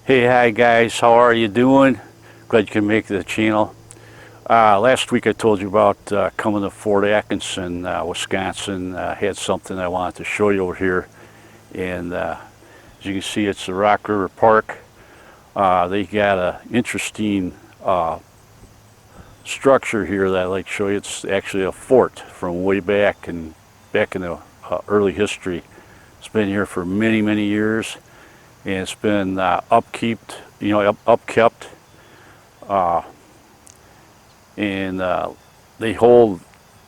Hey, hi guys, how are you doing? Glad you can make the channel. Last week I told you about coming to Fort Atkinson, Wisconsin. Had something I wanted to show you over here, and as you can see, it's the Rock River Park. They got an interesting structure here that I'd like to show you. It's actually a fort from way back in the early history. It's been here for many, many years, and it's been upkept, and they hold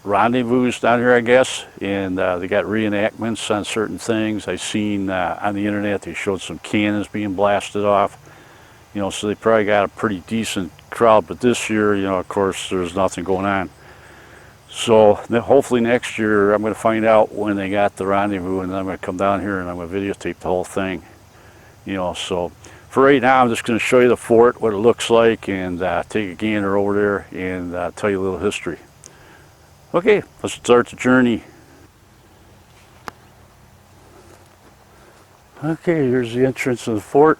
rendezvous down here, I guess, and they got reenactments on certain things. I've seen on the internet they showed some cannons being blasted off, so they probably got a pretty decent crowd. But this year, of course, there's nothing going on. So hopefully next year I'm going to find out when they got the rendezvous, and then I'm going to come down here and I'm going to videotape the whole thing. So for right now, I'm just going to show you the fort, what it looks like, and take a gander over there and tell you a little history. Okay, let's start the journey. Okay, here's the entrance of the fort.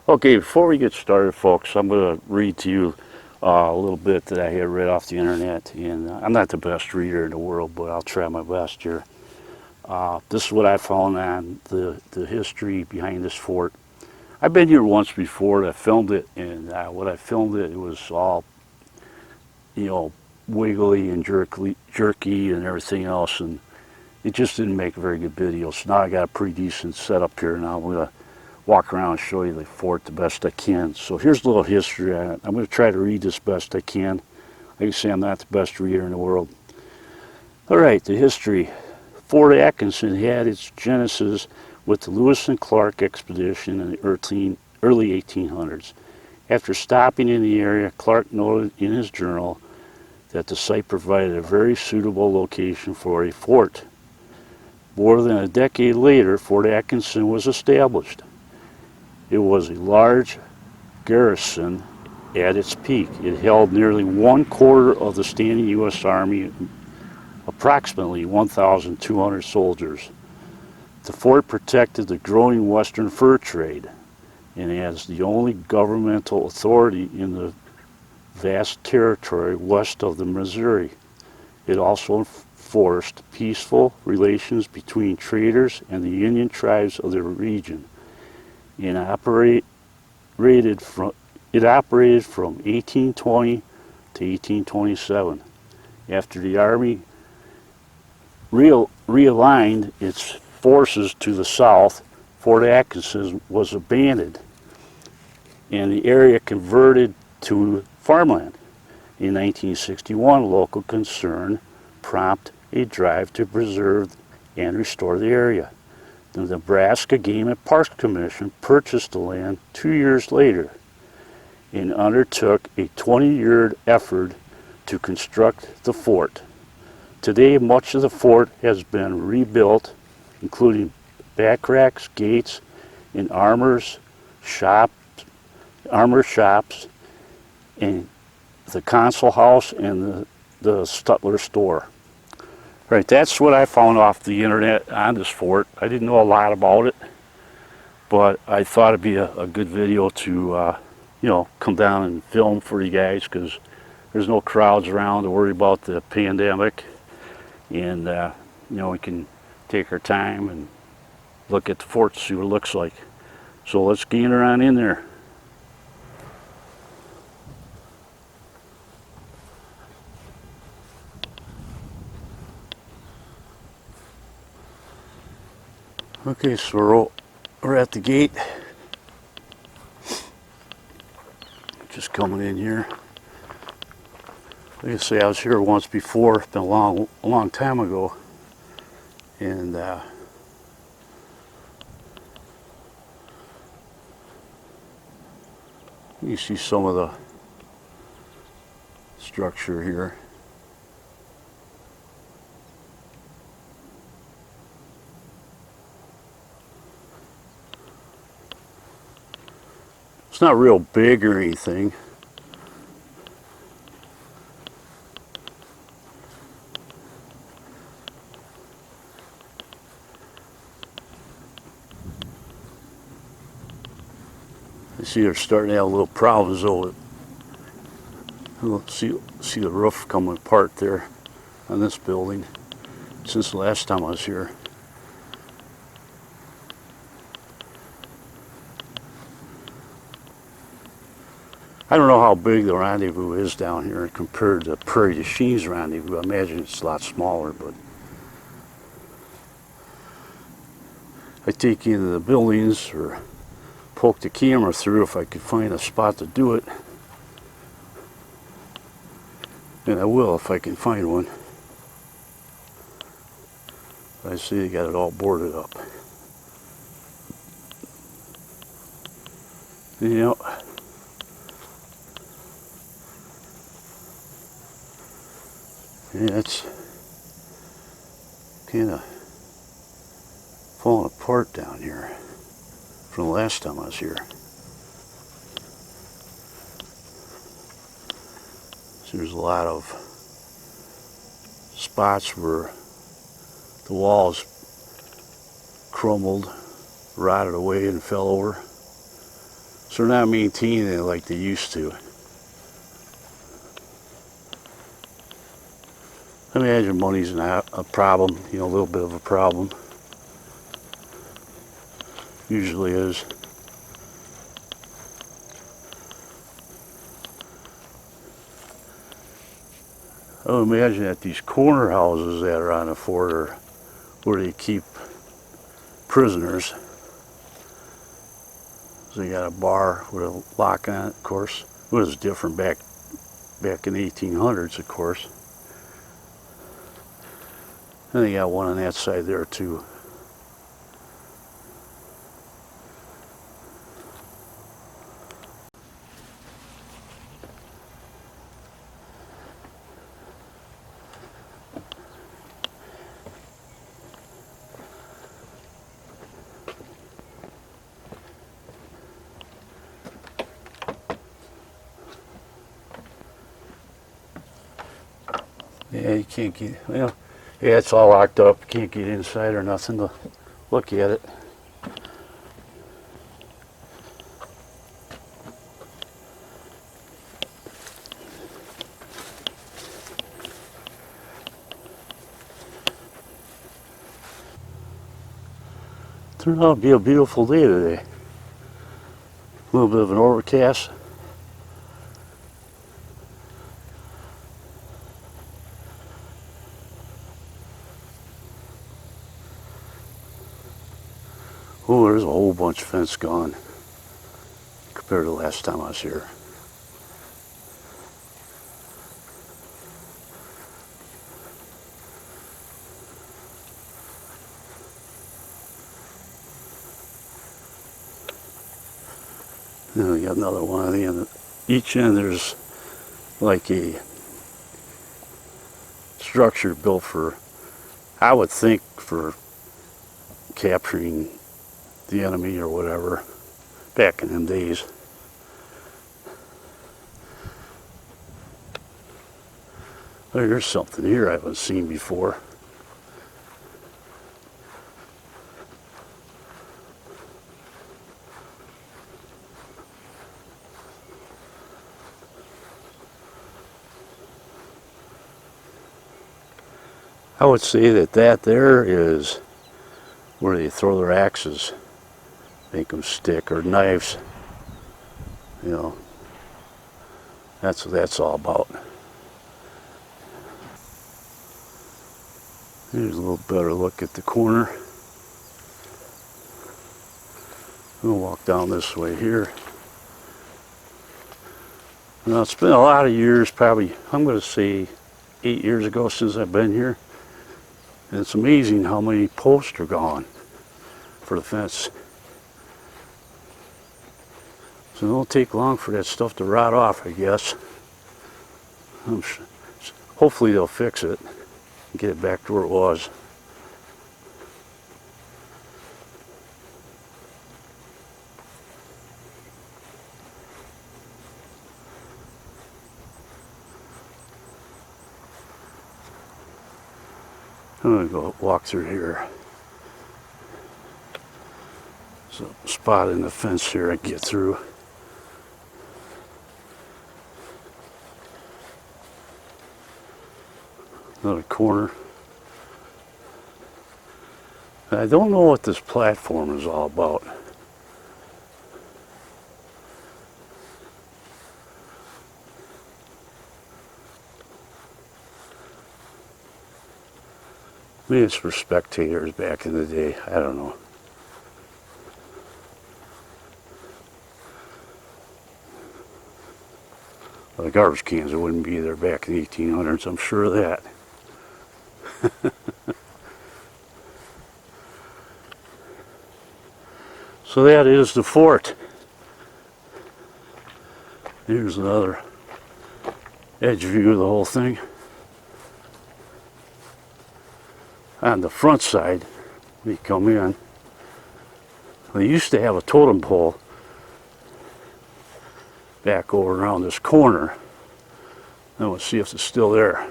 Okay, before we get started, folks, I'm going to read to you a little bit that I had read off the internet, and I'm not the best reader in the world, but I'll try my best here. This is what I found on the history behind this fort. I've been here once before. I filmed it, and when I filmed it, it was all, wiggly and jerky and everything else, and it just didn't make a very good video. So now I got a pretty decent setup here. Now I'm going to walk around and show you the fort the best I can. So here's a little history on it. I'm going to try to read this best I can. Like I say, I'm not the best reader in the world. All right, the history. Fort Atkinson had its genesis with the Lewis and Clark expedition in the early 1800s. After stopping in the area, Clark noted in his journal that the site provided a very suitable location for a fort. More than a decade later, Fort Atkinson was established. It was a large garrison at its peak. It held nearly 1/4 of the standing U.S. Army, approximately 1,200 soldiers. The fort protected the growing western fur trade, and as the only governmental authority in the vast territory west of the Missouri, it also enforced peaceful relations between traders and the Indian tribes of the region. It operated from 1820 to 1827. After the Army realigned its forces to the south, Fort Atkinson was abandoned and the area converted to farmland. In 1961, local concern prompted a drive to preserve and restore the area. The Nebraska Game and Parks Commission purchased the land 2 years later and undertook a 20-year effort to construct the fort. Today, much of the fort has been rebuilt, including backracks, gates, and armor shops, and the console house and the Stutler store. Right, that's what I found off the internet on this fort. I didn't know a lot about it, but I thought it'd be a good video to, come down and film for you guys, because there's no crowds around to worry about the pandemic, and we can take our time and look at the fort, see what it looks like. So let's gander on in there. Okay, so we're at the gate. Just coming in here. Like I say, I was here once before. It's been a long time ago, and you see some of the structure here. It's not real big or anything. You see they're starting to have a little problems though. See the roof coming apart there on this building since the last time I was here. I don't know how big the rendezvous is down here compared to Prairie du Chine's rendezvous. I imagine it's a lot smaller, but I take you into the buildings or poke the camera through if I could find a spot to do it. And I will if I can find one. I see they got it all boarded up. You know, yeah, it's kind of falling apart down here from the last time I was here. So there's a lot of spots where the walls crumbled, rotted away and fell over. So they're not maintaining it like they used to. I imagine money's not a problem, you know, a little bit of a problem. Usually is. I would imagine that these corner houses that are on the fort are where they keep prisoners. So you got a bar with a lock on it, of course. It was different back in the 1800s, of course. And they got one on that side there too. Yeah, you can't get, well, yeah, it's all locked up. You can't get inside or nothing to look at it. Turned out to be a beautiful day today. A little bit of an overcast. Oh, there's a whole bunch of fence gone compared to the last time I was here. Then we got another one on the end. Each end there's like a structure built for, I would think, for capturing the enemy or whatever back in them days. Oh, there's something here I haven't seen before. I would say that there is where they throw their axes, make them stick, or knives. You know, that's what that's all about. Here's a little better look at the corner. We'll walk down this way here. Now, it's been a lot of years, probably, I'm going to say 8 years ago since I've been here. And it's amazing how many posts are gone for the fence. So it won't take long for that stuff to rot off, I guess. Hopefully they'll fix it and get it back to where it was. I'm going to go walk through here. There's a spot in the fence here I can get through. Another corner. I don't know what this platform is all about. Maybe it's for spectators back in the day. I don't know. Well, the garbage cans wouldn't be there back in the 1800s, I'm sure of that. So that is the fort. Here's another edge view of the whole thing. On the front side, we come in. They used to have a totem pole back over around this corner. Now let's see if it's still there.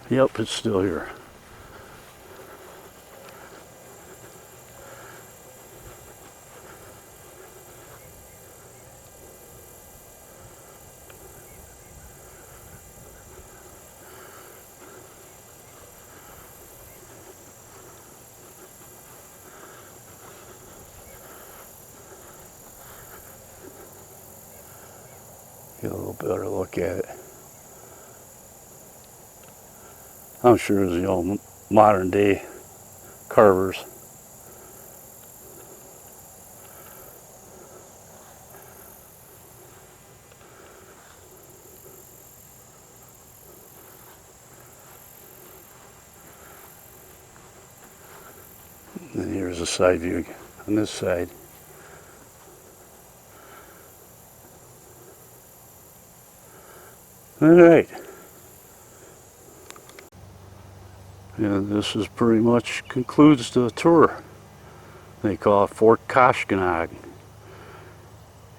Yep, it's still here. Get a little better look at it. I'm sure it's the old modern day carvers. And here's a side view on this side. All right. And this is pretty much concludes the tour. They call it Fort Koshkonong.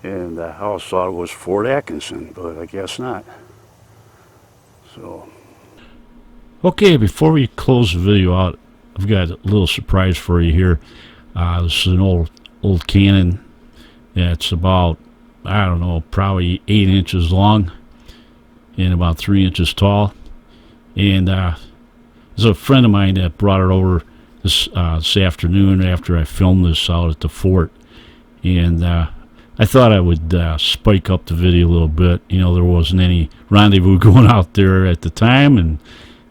And I always thought it was Fort Atkinson, but I guess not. So. Okay, before we close the video out, I've got a little surprise for you here. This is an old cannon. It's about, I don't know, probably 8 inches long and about 3 inches tall. And there's a friend of mine that brought it over this afternoon after I filmed this out at the fort. And I thought I would spike up the video a little bit. You know, there wasn't any rendezvous going out there at the time, and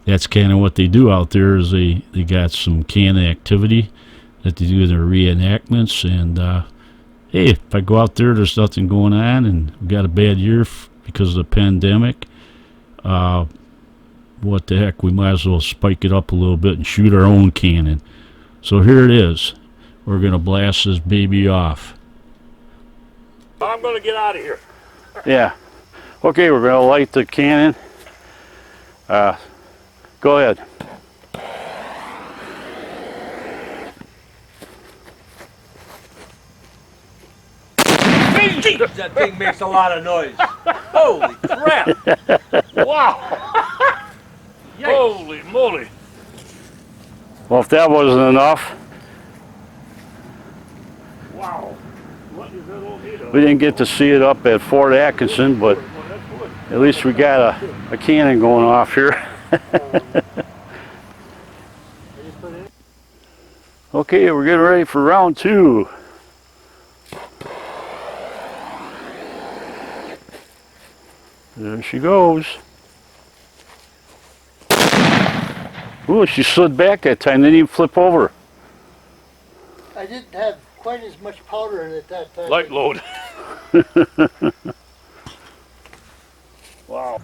that's kind of what they do out there is they got some cannon activity that they do in their reenactments. And hey, if I go out there's nothing going on and we got a bad year because of the pandemic, what the heck, we might as well spike it up a little bit and shoot our own cannon. So here it is. We're going to blast this baby off. I'm going to get out of here. Yeah. Okay, we're going to light the cannon. Go ahead. That thing makes a lot of noise. Holy crap. Wow. Holy moly. Well, if that wasn't enough, Wow. What is that all made of? we didn't get to see it up at Fort Atkinson, but at least we got a cannon going off here. Okay, we're getting ready for round 2. There she goes. Ooh, she slid back that time, didn't even flip over. I didn't have quite as much powder in it that time. Light load. Wow.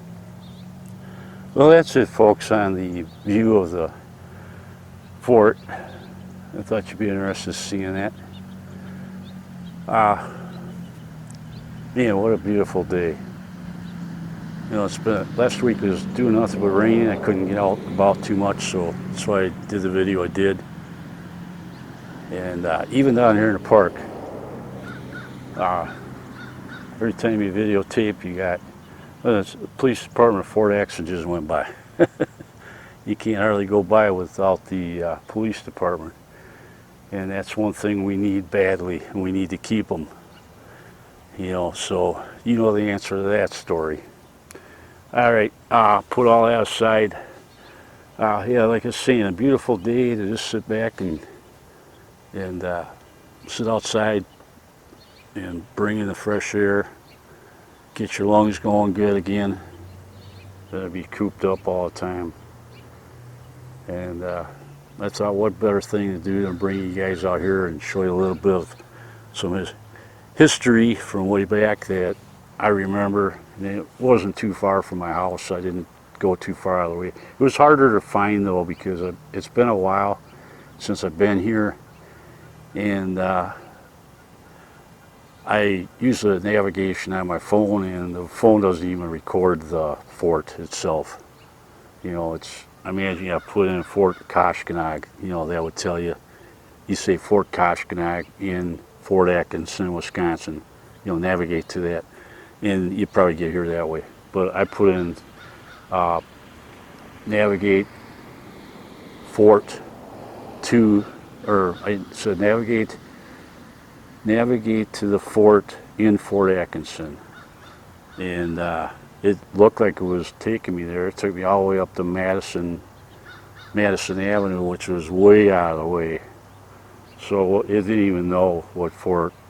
Well, that's it, folks, on the view of the fort. I thought you'd be interested in seeing that. Man, what a beautiful day. You know, it's been, last week was doing nothing but raining. I couldn't get out about too much, so that's why I did the video I did. And even down here in the park, every time you videotape, you got, well, the police department of Fort Atkinson just went by. You can't hardly go by without the police department. And that's one thing we need badly, and we need to keep them. You know, so you know the answer to that story. All right, put all that aside. Yeah, like I was saying, a beautiful day to just sit back and sit outside and bring in the fresh air, get your lungs going good again. That'll be cooped up all the time. And that's what better thing to do than bring you guys out here and show you a little bit of some history from way back that I remember. And it wasn't too far from my house. I didn't go too far out of the way. It was harder to find though, because it's been a while since I've been here, and I use the navigation on my phone, and the phone doesn't even record the fort itself. You know, I imagine you put in Fort Koshkonong, you know, that would tell you, you say Fort Koshkonong in Fort Atkinson, Wisconsin, you know, navigate to that, and you probably get here that way. But I put in navigate fort to, or I said navigate to the fort in Fort Atkinson, and it looked like it was taking me there. It took me all the way up to Madison Avenue, which was way out of the way. So it didn't even know what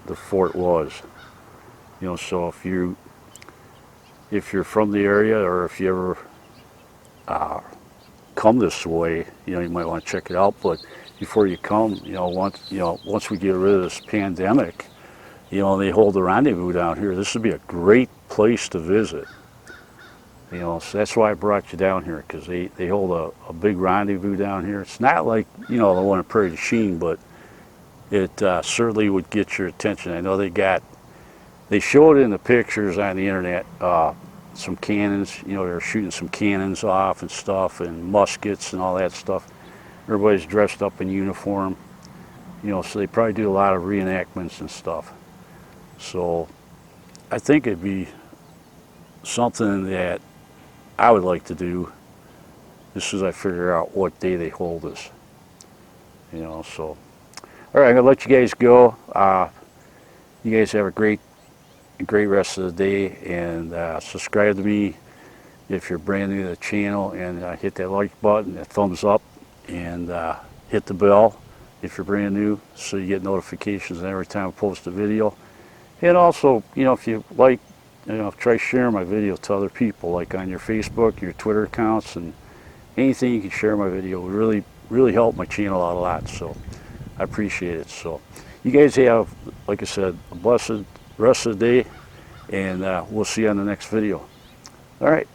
the fort was. You know, so if you're from the area, or if you ever come this way, you know, you might want to check it out. But before you come, once we get rid of this pandemic, you know, they hold a rendezvous down here. This would be a great place to visit. You know, so that's why I brought you down here, because they hold a big rendezvous down here. It's not like, you know, the one at Prairie du Chien, but it certainly would get your attention. I know they showed in the pictures on the internet some cannons. You know, they're shooting some cannons off and stuff, and muskets and all that stuff. Everybody's dressed up in uniform. You know, so they probably do a lot of reenactments and stuff. So I think it'd be something that I would like to do as soon as I figure out what day they hold this. You know, so all right, I'm gonna let you guys go. You guys have a great rest of the day, and subscribe to me if you're brand new to the channel, and hit that like button, that thumbs up, and hit the bell if you're brand new, so you get notifications every time I post a video. And also, you know, if you like, you know, try sharing my video to other people, like on your Facebook, your Twitter accounts, and anything you can share my video would really help my channel out a lot. So I appreciate it. So you guys have, like I said, a blessed rest of the day, and we'll see you on the next video. All right.